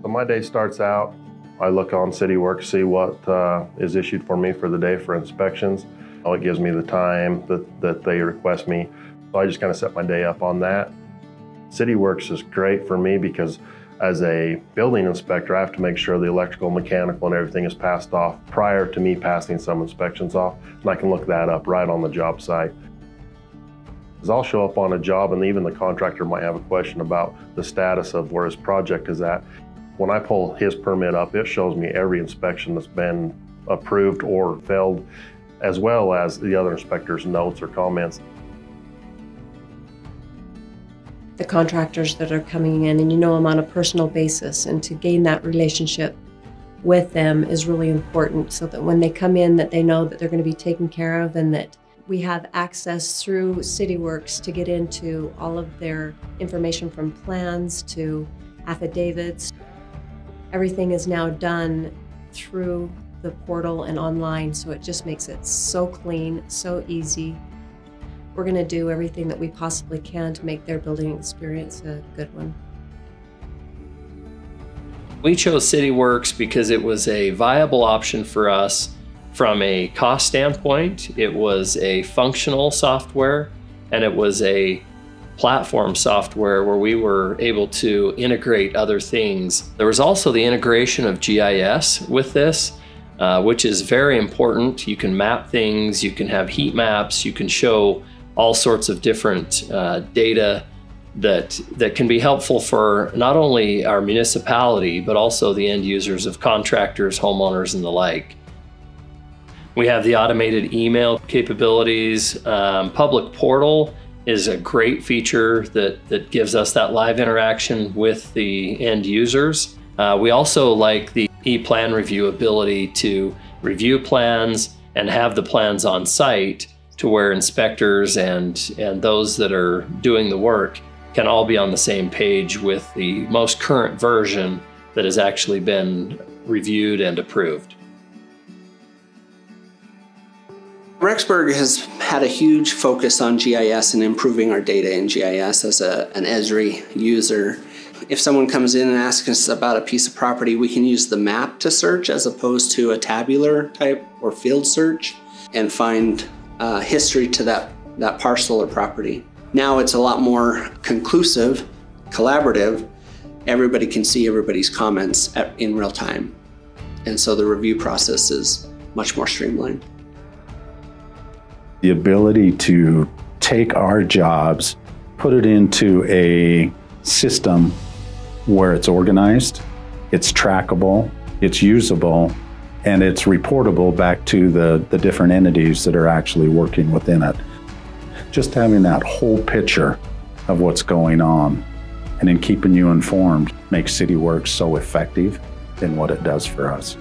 So my day starts out, I look on Cityworks, see what is issued for me for the day for inspections. It gives me the time that they request me. So I just kind of set my day up on that. Cityworks is great for me because as a building inspector, I have to make sure the electrical, mechanical, and everything is passed off prior to me passing some inspections off. And I can look that up right on the job site. Because I'll show up on a job and even the contractor might have a question about the status of where his project is at. When I pull his permit up, it shows me every inspection that's been approved or failed, as well as the other inspector's notes or comments. The contractors that are coming in, and you know them on a personal basis, and to gain that relationship with them is really important, so that when they come in that they know that they're going to be taken care of, and that we have access through Cityworks to get into all of their information, from plans to affidavits. Everything is now done through the portal and online, so it just makes it so clean, so easy. We're going to do everything that we possibly can to make their building experience a good one. We chose Cityworks because it was a viable option for us from a cost standpoint. It was a functional software, and it was a platform software where we were able to integrate other things. There was also the integration of GIS with this, which is very important. You can map things, you can have heat maps, you can show all sorts of different data that can be helpful for not only our municipality, but also the end users of contractors, homeowners, and the like. We have the automated email capabilities. Public portal is a great feature that gives us that live interaction with the end users. We also like the e-plan review ability to review plans and have the plans on site, to where inspectors and those that are doing the work can all be on the same page with the most current version that has actually been reviewed and approved. Rexburg has had a huge focus on GIS and improving our data in GIS as an Esri user. If someone comes in and asks us about a piece of property, we can use the map to search as opposed to a tabular type or field search, and find history to that parcel or property. Now it's a lot more conclusive, collaborative. Everybody can see everybody's comments in real time. And so the review process is much more streamlined. The ability to take our jobs, put it into a system where it's organized, it's trackable, it's usable, and it's reportable back to the different entities that are actually working within it. Just having that whole picture of what's going on and in keeping you informed makes Cityworks so effective in what it does for us.